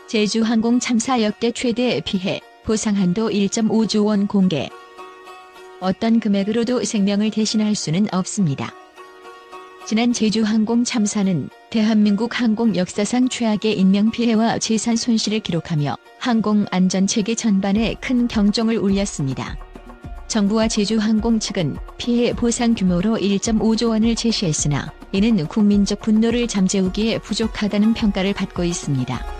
제주항공 참사 역대 최대 피해, 보상한도 1.5조 원 공개. 어떤 금액으로도 생명을 대신할 수는 없습니다. 지난 제주항공 참사는 대한민국 항공 역사상 최악의 인명피해와 재산 손실을 기록하며 항공안전체계 전반에 큰 경종을 울렸습니다. 정부와 제주항공 측은 피해 보상 규모로 1.5조 원을 제시했으나 이는 국민적 분노를 잠재우기에 부족하다는 평가를 받고 있습니다.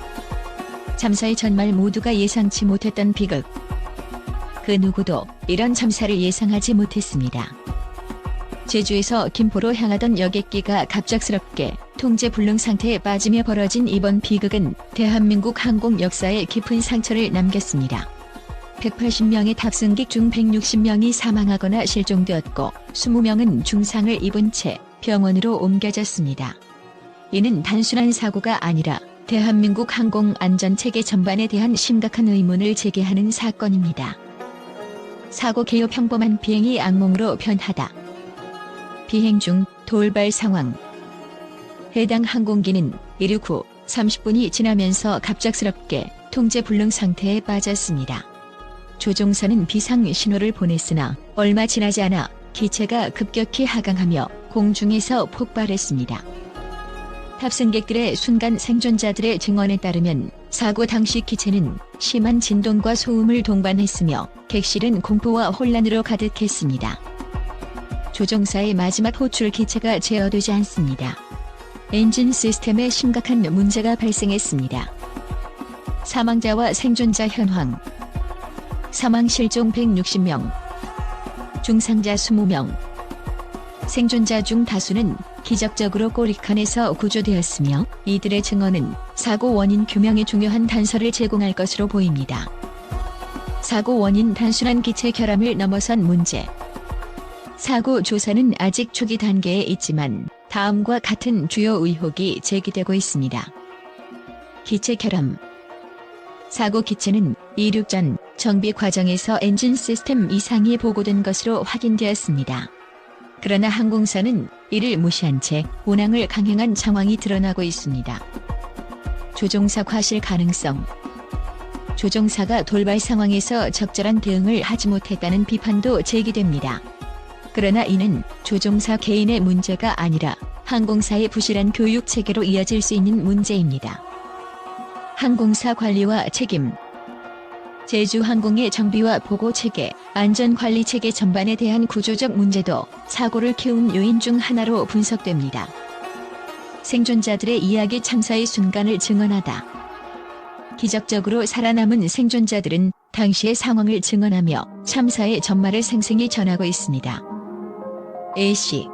참사의 전말 모두가 예상치 못했던 비극. 그 누구도 이런 참사를 예상하지 못했습니다. 제주에서 김포로 향하던 여객기가 갑작스럽게 통제 불능 상태에 빠지며 벌어진 이번 비극은 대한민국 항공 역사에 깊은 상처를 남겼습니다. 180명의 탑승객 중 160명이 사망하거나 실종되었고 20명은 중상을 입은 채 병원으로 옮겨졌습니다. 이는 단순한 사고가 아니라 대한민국 항공 안전체계 전반에 대한 심각한 의문을 제기하는 사건입니다. 사고 개요 평범한 비행이 악몽으로 변하다. 비행 중 돌발 상황. 해당 항공기는 이륙 후 30분이 지나면서 갑작스럽게 통제 불능 상태에 빠졌습니다. 조종사는 비상 신호를 보냈으나 얼마 지나지 않아 기체가 급격히 하강하며 공중에서 폭발했습니다. 탑승객들의 순간 생존자들의 증언에 따르면 사고 당시 기체는 심한 진동과 소음을 동반했으며 객실은 공포와 혼란으로 가득했습니다. 조종사의 마지막 호출 기체가 제어되지 않습니다. 엔진 시스템에 심각한 문제가 발생했습니다. 사망자와 생존자 현황. 사망 실종 160명, 중상자 20명. 생존자 중 다수는 기적적으로 꼬리칸에서 구조되었으며 이들의 증언은 사고 원인 규명에 중요한 단서를 제공할 것으로 보입니다. 사고 원인 단순한 기체 결함을 넘어선 문제. 사고 조사는 아직 초기 단계에 있지만 다음과 같은 주요 의혹이 제기되고 있습니다. 기체 결함. 사고 기체는 이륙 전 정비 과정에서 엔진 시스템 이상이 보고된 것으로 확인되었습니다. 그러나 항공사는 이를 무시한 채 운항을 강행한 정황이 드러나고 있습니다. 조종사 과실 가능성. 조종사가 돌발 상황에서 적절한 대응을 하지 못했다는 비판도 제기됩니다. 그러나 이는 조종사 개인의 문제가 아니라 항공사의 부실한 교육 체계로 이어질 수 있는 문제입니다. 항공사 관리와 책임. 제주항공의 정비와 보고 체계, 안전관리 체계 전반에 대한 구조적 문제도 사고를 키운 요인 중 하나로 분석됩니다. 생존자들의 이야기. 참사의 순간을 증언하다. 기적적으로 살아남은 생존자들은 당시의 상황을 증언하며 참사의 전말을 생생히 전하고 있습니다. A씨.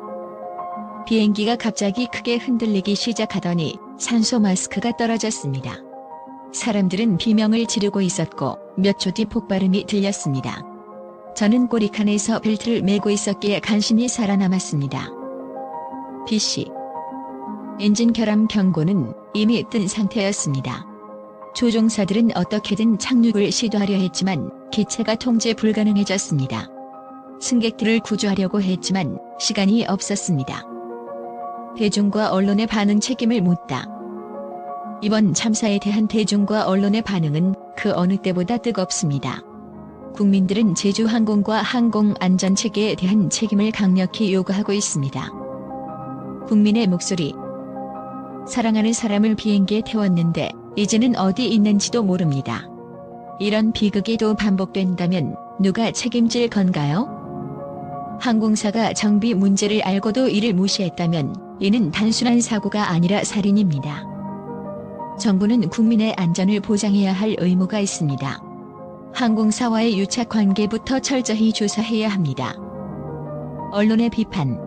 비행기가 갑자기 크게 흔들리기 시작하더니 산소 마스크가 떨어졌습니다. 사람들은 비명을 지르고 있었고 몇 초 뒤 폭발음이 들렸습니다. 저는 꼬리칸에서 벨트를 매고 있었기에 간신히 살아남았습니다. B씨. 엔진 결함 경고는 이미 뜬 상태였습니다. 조종사들은 어떻게든 착륙을 시도하려 했지만 기체가 통제 불가능해졌습니다. 승객들을 구조하려고 했지만 시간이 없었습니다. 대중과 언론의 반응. 책임을 묻다. 이번 참사에 대한 대중과 언론의 반응은 그 어느 때보다 뜨겁습니다. 국민들은 제주항공과 항공안전체계에 대한 책임을 강력히 요구하고 있습니다. 국민의 목소리. 사랑하는 사람을 비행기에 태웠는데 이제는 어디 있는지도 모릅니다. 이런 비극이 또 반복된다면 누가 책임질 건가요? 항공사가 정비 문제를 알고도 이를 무시했다면 이는 단순한 사고가 아니라 살인입니다. 정부는 국민의 안전을 보장해야 할 의무가 있습니다. 항공사와의 유착 관계부터 철저히 조사해야 합니다. 언론의 비판.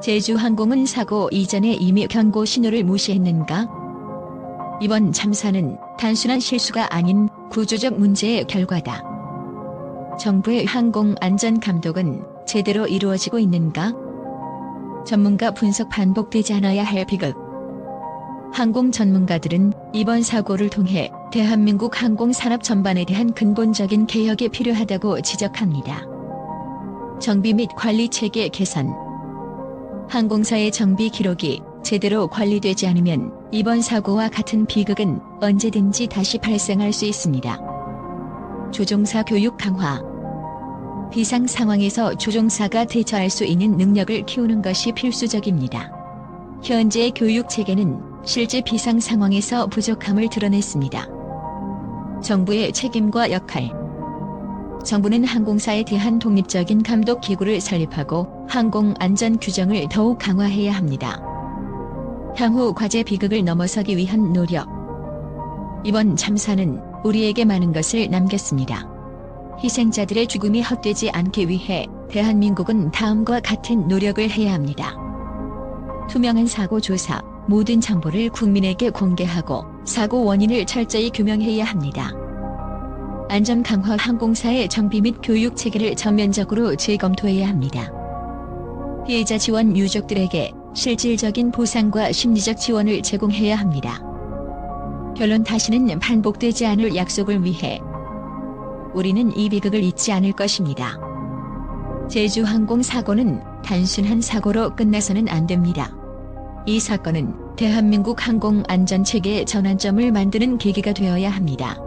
제주항공은 사고 이전에 이미 경고 신호를 무시했는가? 이번 참사는 단순한 실수가 아닌 구조적 문제의 결과다. 정부의 항공안전 감독은 제대로 이루어지고 있는가? 전문가 분석. 반복되지 않아야 할 비극. 항공 전문가들은 이번 사고를 통해 대한민국 항공산업 전반에 대한 근본적인 개혁이 필요하다고 지적합니다. 정비 및 관리 체계 개선. 항공사의 정비 기록이 제대로 관리되지 않으면 이번 사고와 같은 비극은 언제든지 다시 발생할 수 있습니다. 조종사 교육 강화. 비상 상황에서 조종사가 대처할 수 있는 능력을 키우는 것이 필수적입니다. 현재의 교육 체계는 실제 비상 상황에서 부족함을 드러냈습니다. 정부의 책임과 역할. 정부는 항공사에 대한 독립적인 감독 기구를 설립하고 항공 안전 규정을 더욱 강화해야 합니다. 향후 과제 비극을 넘어서기 위한 노력. 이번 참사는 우리에게 많은 것을 남겼습니다. 희생자들의 죽음이 헛되지 않기 위해 대한민국은 다음과 같은 노력을 해야 합니다. 투명한 사고 조사, 모든 정보를 국민에게 공개하고 사고 원인을 철저히 규명해야 합니다. 안전 강화. 항공사의 정비 및 교육 체계를 전면적으로 재검토해야 합니다. 피해자 지원. 유족들에게 실질적인 보상과 심리적 지원을 제공해야 합니다. 결론. 다시는 반복되지 않을 약속을 위해 우리는 이 비극을 잊지 않을 것입니다. 제주항공 사고는 단순한 사고로 끝나서는 안 됩니다. 이 사건은 대한민국 항공 안전체계의 전환점을 만드는 계기가 되어야 합니다.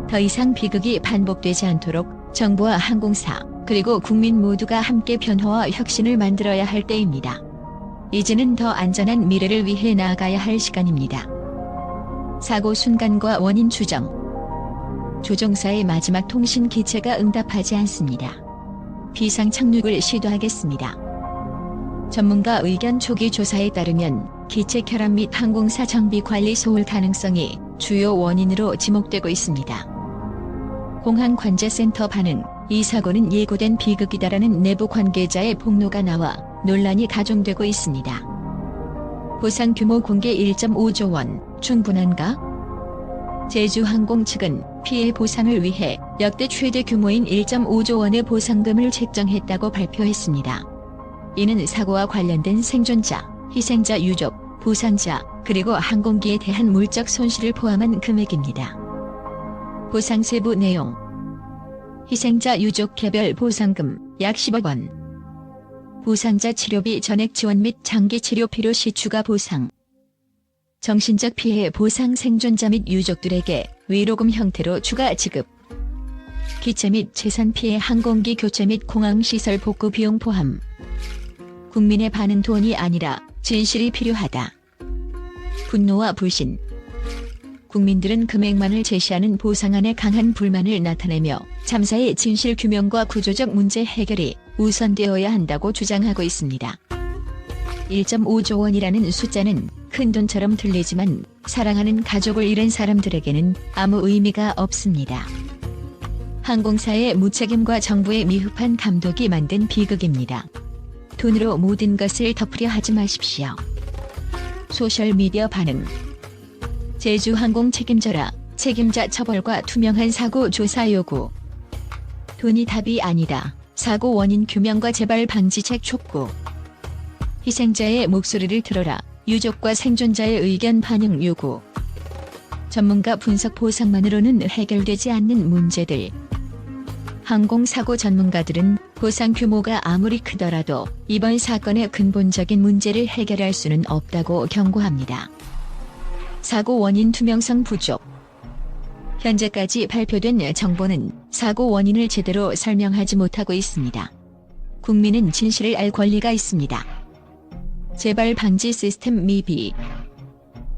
더 이상 비극이 반복되지 않도록 정부와 항공사 그리고 국민 모두가 함께 변화와 혁신을 만들어야 할 때입니다. 이제는 더 안전한 미래를 위해 나아가야 할 시간입니다. 사고 순간과 원인 추정. 조종사의 마지막 통신 기체가 응답하지 않습니다. 비상 착륙을 시도하겠습니다. 전문가 의견. 초기 조사에 따르면 기체 결함 및 항공사 정비 관리 소홀 가능성이 주요 원인으로 지목되고 있습니다. 공항관제센터 반응. 이 사고는 예고된 비극이다라는 내부 관계자의 폭로가 나와 논란이 가중되고 있습니다. 보상 규모 공개. 1.5조 원 충분한가? 제주항공 측은 피해 보상을 위해 역대 최대 규모인 1.5조 원의 보상금을 책정했다고 발표했습니다. 이는 사고와 관련된 생존자, 희생자 유족, 부상자, 그리고 항공기에 대한 물적 손실을 포함한 금액입니다. 보상 세부 내용. 희생자 유족 개별 보상금 약 10억 원. 부상자 치료비 전액 지원 및 장기 치료 필요 시 추가 보상. 정신적 피해 보상. 생존자 및 유족들에게 위로금 형태로 추가 지급. 기체 및 재산 피해. 항공기 교체 및 공항시설 복구 비용 포함. 국민의 반은 돈이 아니라 진실이 필요하다. 분노와 불신. 국민들은 금액만을 제시하는 보상안에 강한 불만을 나타내며 참사의 진실 규명과 구조적 문제 해결이 우선되어야 한다고 주장하고 있습니다. 1.5조 원이라는 숫자는 큰 돈처럼 들리지만 사랑하는 가족을 잃은 사람들에게는 아무 의미가 없습니다. 항공사의 무책임과 정부의 미흡한 감독이 만든 비극입니다. 돈으로 모든 것을 덮으려 하지 마십시오. 소셜미디어 반응. 제주항공 책임져라. 책임자 처벌과 투명한 사고 조사 요구. 돈이 답이 아니다. 사고 원인 규명과 재발 방지책 촉구. 희생자의 목소리를 들어라. 유족과 생존자의 의견 반영 요구. 전문가 분석. 보상만으로는 해결되지 않는 문제들. 항공사고 전문가들은 보상 규모가 아무리 크더라도 이번 사건의 근본적인 문제를 해결할 수는 없다고 경고합니다. 사고 원인 투명성 부족. 현재까지 발표된 정보는 사고 원인을 제대로 설명하지 못하고 있습니다. 국민은 진실을 알 권리가 있습니다. 재발 방지 시스템 미비.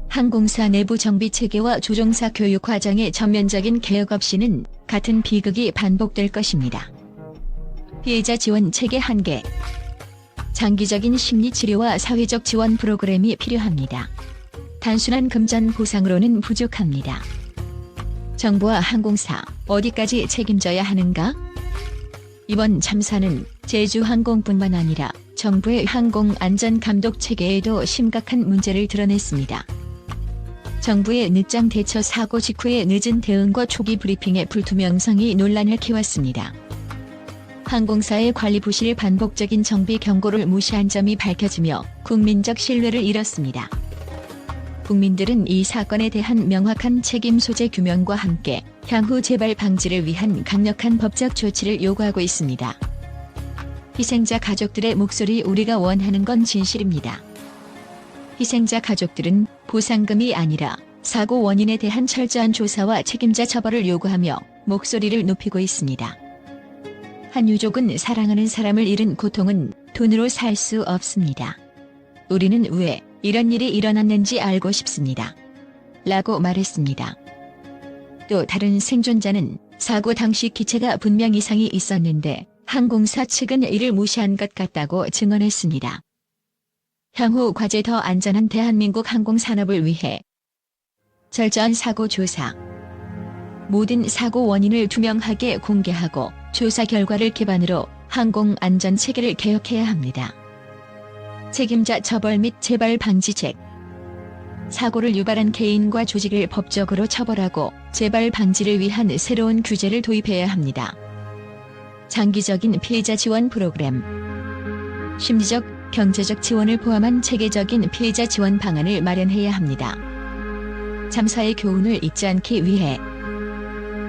항공사 내부 정비 체계와 조종사 교육 과정의 전면적인 개혁 없이는 같은 비극이 반복될 것입니다. 피해자 지원 체계 한계. 장기적인 심리 치료와 사회적 지원 프로그램이 필요합니다. 단순한 금전 보상으로는 부족합니다. 정부와 항공사, 어디까지 책임져야 하는가? 이번 참사는 제주항공뿐만 아니라 정부의 항공 안전 감독 체계에도 심각한 문제를 드러냈습니다. 정부의 늦장 대처. 사고 직후의 늦은 대응과 초기 브리핑의 불투명성이 논란을 키웠습니다. 항공사의 관리 부실. 반복적인 정비 경고를 무시한 점이 밝혀지며 국민적 신뢰를 잃었습니다. 국민들은 이 사건에 대한 명확한 책임 소재 규명과 함께 향후 재발 방지를 위한 강력한 법적 조치를 요구하고 있습니다. 희생자 가족들의 목소리. 우리가 원하는 건 진실입니다. 희생자 가족들은 보상금이 아니라 사고 원인에 대한 철저한 조사와 책임자 처벌을 요구하며 목소리를 높이고 있습니다. 한 유족은 사랑하는 사람을 잃은 고통은 돈으로 살 수 없습니다. 우리는 왜 이런 일이 일어났는지 알고 싶습니다. 라고 말했습니다. 또 다른 생존자는 사고 당시 기체가 분명 이상이 있었는데 항공사 측은 이를 무시한 것 같다고 증언했습니다. 향후 과제 더 안전한 대한민국 항공산업을 위해 철저한 사고 조사, 모든 사고 원인을 투명하게 공개하고 조사 결과를 기반으로 항공안전 체계를 개혁해야 합니다. 책임자 처벌 및 재발 방지책, 사고를 유발한 개인과 조직을 법적으로 처벌하고 재발 방지를 위한 새로운 규제를 도입해야 합니다. 장기적인 피해자 지원 프로그램, 심리적, 경제적 지원을 포함한 체계적인 피해자 지원 방안을 마련해야 합니다. 참사의 교훈을 잊지 않기 위해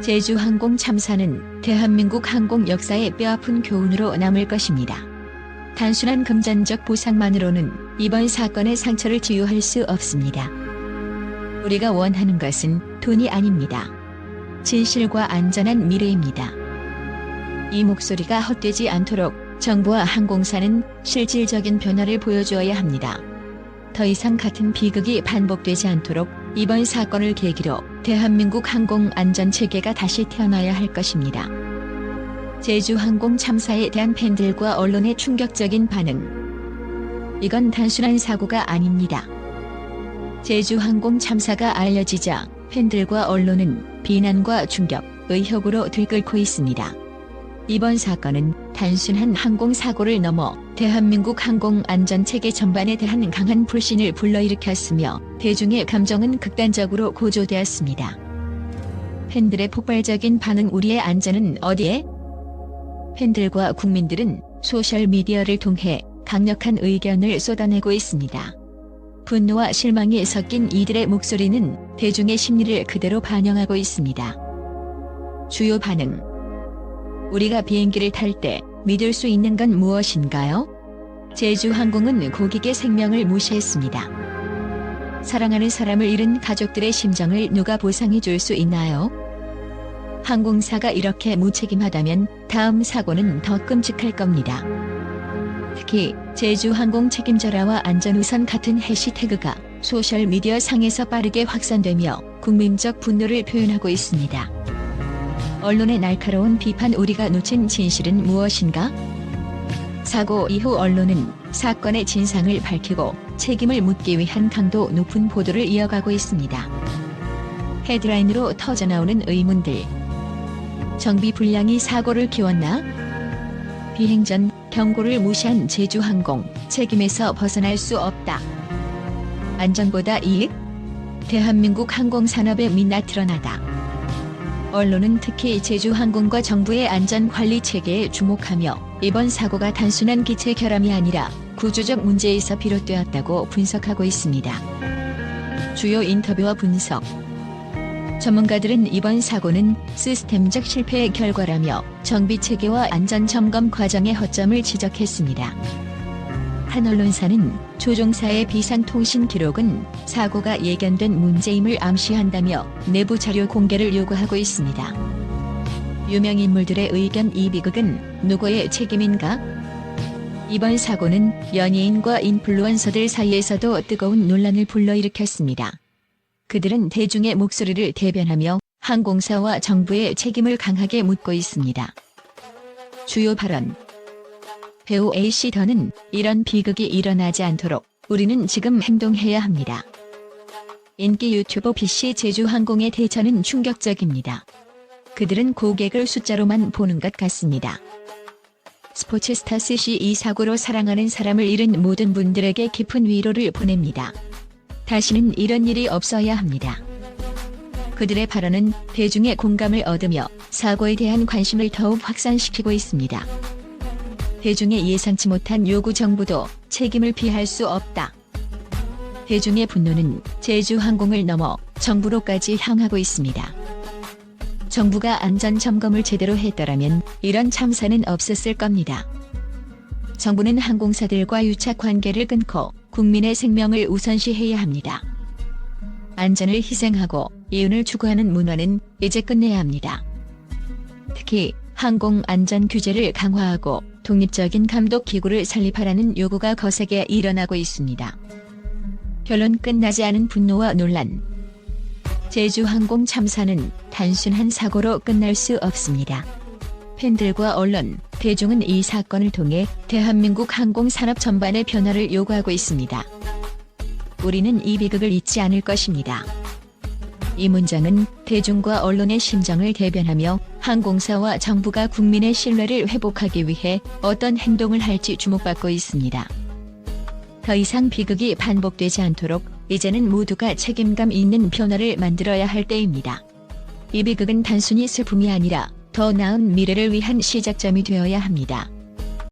제주항공 참사는 대한민국 항공 역사의 뼈아픈 교훈으로 남을 것입니다. 단순한 금전적 보상만으로는 이번 사건의 상처를 치유할 수 없습니다. 우리가 원하는 것은 돈이 아닙니다. 진실과 안전한 미래입니다. 이 목소리가 헛되지 않도록 정부와 항공사는 실질적인 변화를 보여주어야 합니다. 더 이상 같은 비극이 반복되지 않도록 이번 사건을 계기로 대한민국 항공안전체계가 다시 태어나야 할 것입니다. 제주항공 참사에 대한 팬들과 언론의 충격적인 반응. 이건 단순한 사고가 아닙니다. 제주항공 참사가 알려지자 팬들과 언론은 비난과 충격, 의혹으로 들끓고 있습니다. 이번 사건은 단순한 항공사고를 넘어 대한민국 항공안전체계 전반에 대한 강한 불신을 불러일으켰으며 대중의 감정은 극단적으로 고조되었습니다. 팬들의 폭발적인 반응. 우리의 안전은 어디에? 팬들과 국민들은 소셜미디어를 통해 강력한 의견을 쏟아내고 있습니다. 분노와 실망이 섞인 이들의 목소리는 대중의 심리를 그대로 반영하고 있습니다. 주요 반응. 우리가 비행기를 탈 때 믿을 수 있는 건 무엇인가요? 제주항공은 고객의 생명을 무시했습니다. 사랑하는 사람을 잃은 가족들의 심정을 누가 보상해 줄 수 있나요? 항공사가 이렇게 무책임하다면 다음 사고는 더 끔찍할 겁니다. 특히 제주항공 책임져라와 안전우선 같은 해시태그가 소셜미디어 상에서 빠르게 확산되며 국민적 분노를 표현하고 있습니다. 언론의 날카로운 비판. 우리가 놓친 진실은 무엇인가? 사고 이후 언론은 사건의 진상을 밝히고 책임을 묻기 위한 강도 높은 보도를 이어가고 있습니다. 헤드라인으로 터져나오는 의문들. 정비 불량이 사고를 키웠나? 비행 전 경고를 무시한 제주항공, 책임에서 벗어날 수 없다. 안전보다 이익? 대한민국 항공산업의 민낯 드러나다. 언론은 특히 제주항공과 정부의 안전관리 체계에 주목하며 이번 사고가 단순한 기체 결함이 아니라 구조적 문제에서 비롯되었다고 분석하고 있습니다. 주요 인터뷰와 분석. 전문가들은 이번 사고는 시스템적 실패의 결과라며 정비 체계와 안전점검 과정의 허점을 지적했습니다. 한 언론사는 조종사의 비상통신 기록은 사고가 예견된 문제임을 암시한다며 내부 자료 공개를 요구하고 있습니다. 유명인물들의 의견. 이 비극은 누구의 책임인가? 이번 사고는 연예인과 인플루언서들 사이에서도 뜨거운 논란을 불러일으켰습니다. 그들은 대중의 목소리를 대변하며 항공사와 정부의 책임을 강하게 묻고 있습니다. 주요 발언. 배우 A씨 더는 이런 비극이 일어나지 않도록 우리는 지금 행동해야 합니다. 인기 유튜버 B씨 제주항공의 대처는 충격적입니다. 그들은 고객을 숫자로만 보는 것 같습니다. 스포츠스타 C씨 이 사고로 사랑하는 사람을 잃은 모든 분들에게 깊은 위로를 보냅니다. 다시는 이런 일이 없어야 합니다. 그들의 발언은 대중의 공감을 얻으며 사고에 대한 관심을 더욱 확산시키고 있습니다. 대중의 예상치 못한 요구. 정부도 책임을 피할 수 없다. 대중의 분노는 제주항공을 넘어 정부로까지 향하고 있습니다. 정부가 안전점검을 제대로 했더라면 이런 참사는 없었을 겁니다. 정부는 항공사들과 유착 관계를 끊고 국민의 생명을 우선시해야 합니다. 안전을 희생하고 이윤을 추구하는 문화는 이제 끝내야 합니다. 특히 항공 안전 규제를 강화하고 독립적인 감독 기구를 설립하라는 요구가 거세게 일어나고 있습니다. 결론 끝나지 않은 분노와 논란. 제주항공 참사는 단순한 사고로 끝날 수 없습니다. 팬들과 언론, 대중은 이 사건을 통해 대한민국 항공산업 전반의 변화를 요구하고 있습니다. 우리는 이 비극을 잊지 않을 것입니다. 이 문장은 대중과 언론의 심정을 대변하며 항공사와 정부가 국민의 신뢰를 회복하기 위해 어떤 행동을 할지 주목받고 있습니다. 더 이상 비극이 반복되지 않도록 이제는 모두가 책임감 있는 변화를 만들어야 할 때입니다. 이 비극은 단순히 슬픔이 아니라 더 나은 미래를 위한 시작점이 되어야 합니다.